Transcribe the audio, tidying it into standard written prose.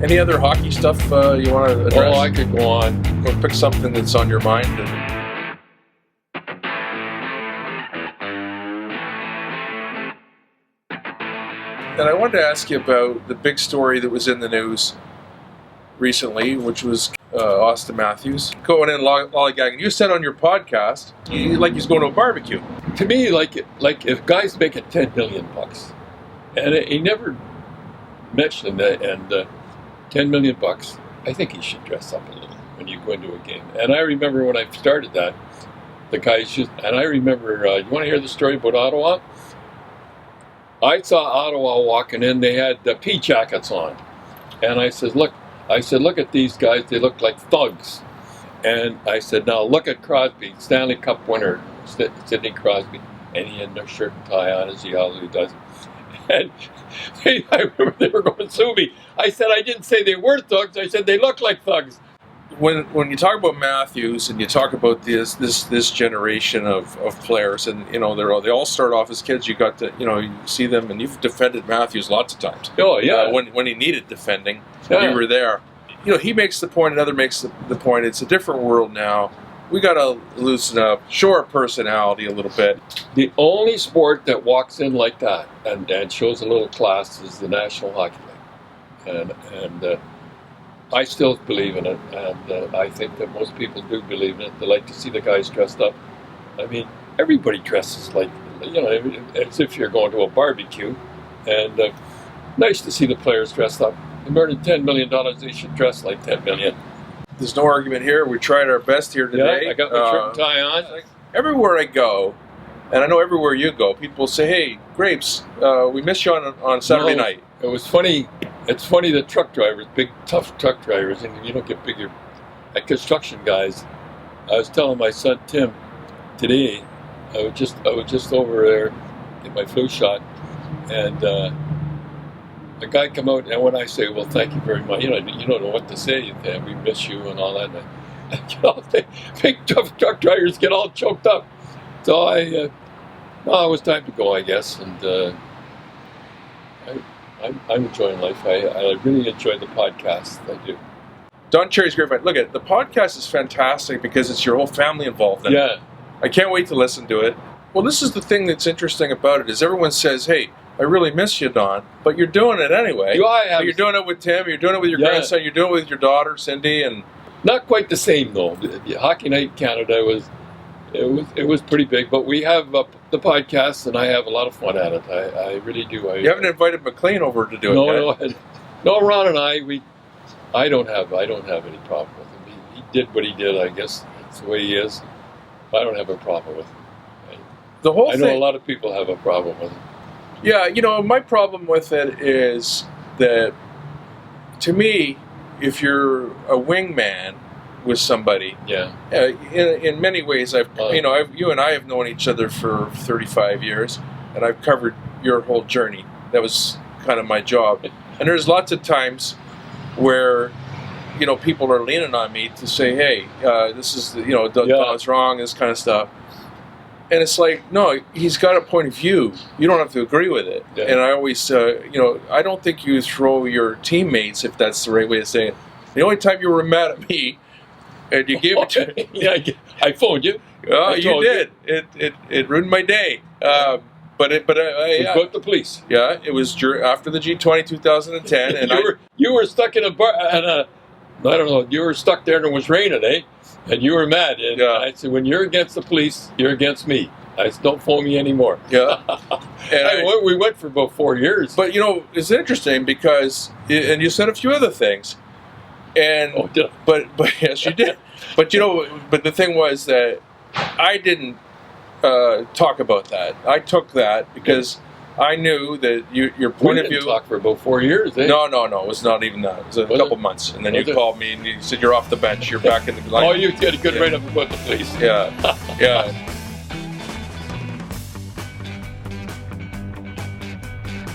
Any other hockey stuff you want to address? Oh, I could go on. Or pick something that's on your mind. And I wanted to ask you about the big story that was in the news recently, which was Auston Matthews going in lollygagging. You said on your podcast, like he's going to a barbecue. To me, like if guys making $10 million, and he never mentioned that, and $10 million, I think he should dress up a little when you go into a game. And I remember when I started that, the guys just, and I remember, you want to hear the story about Ottawa? I saw Ottawa walking in, they had pea jackets on. And I said, look at these guys, they look like thugs. And I said, now look at Crosby, Stanley Cup winner, Sidney Crosby, and he had no shirt and tie on as he always does. And I remember they were going to sue me. I said, I didn't say they were thugs, I said they look like thugs. When you talk about Matthews and you talk about this generation of players, and you know they all start off as kids. You got to you see them, and you've defended Matthews lots of times. Oh yeah, when he needed defending, you were there. He makes the point, another makes the point. It's a different world now. We got to loosen up, show our personality a little bit. The only sport that walks in like that and shows a little class is the National Hockey League, and I still believe in it, and I think that most people do believe in it. They like to see the guys dressed up. I mean, everybody dresses like, as if you're going to a barbecue, and nice to see the players dressed up. They earned $10 million, they should dress like $10 million. There's no argument here. We tried our best here today. Yeah, I got my shirt and tie on. Everywhere I go, and I know everywhere you go, people say, hey, Grapes, we missed you on Saturday night. It was funny. It's funny that truck drivers, big tough truck drivers, and you don't get bigger construction guys. I was telling my son Tim today, I was just over there get my flu shot, and a guy come out, and when I say, well, thank you very much, you don't know what to say, and we miss you and all that. And big tough truck drivers get all choked up. So it was time to go, I guess, and I'm enjoying life. I really enjoy the podcast. I do. Don Cherry's great. Look at the podcast is fantastic because it's your whole family involved in it. I can't wait to listen to it. Well, this is the thing that's interesting about it is everyone says, hey, I really miss you, Don, but you're doing it anyway. You're doing it with Tim, you're doing it with your grandson, you're doing it with your daughter, Cindy, and not quite the same though. The Hockey Night Canada was pretty big, but we have the podcast, and I have a lot of fun at it. I really do. You haven't invited MacLean over to do it? No. Ron and I don't have any problem with him. He did what he did. I guess that's the way he is. I don't have a problem with him. I know a lot of people have a problem with him. Yeah, my problem with it is that, to me, if you're a wingman with somebody, in many ways, you and I have known each other for 35 years, and I've covered your whole journey. That was kind of my job, and there's lots of times where people are leaning on me to say, hey, this is Don's wrong, this kind of stuff. And it's like, no, he's got a point of view. You don't have to agree with it. Yeah. And I always, I don't think you throw your teammates, if that's the right way to say it. The only time you were mad at me, and you gave it to me. Yeah, I phoned you. Oh, you did. It ruined my day. But we got the police. Yeah, it was after the G20 2010, and you were stuck in a bar, and I don't know. You were stuck there, and it was raining, eh? And you were mad. And I said, when you're against the police, you're against me. I said, don't phone me anymore. Yeah. And we went for about 4 years. But, it's interesting because, and you said a few other things. And, but yes, you did. But, but the thing was that I didn't talk about that. I took that because I knew that your point of view. We didn't talk for about 4 years, eh? No, it was not even that. It was a couple months. And then you called me and you said, you're off the bench. You're back in the line. Oh, you did a good write-up about the police. Yeah.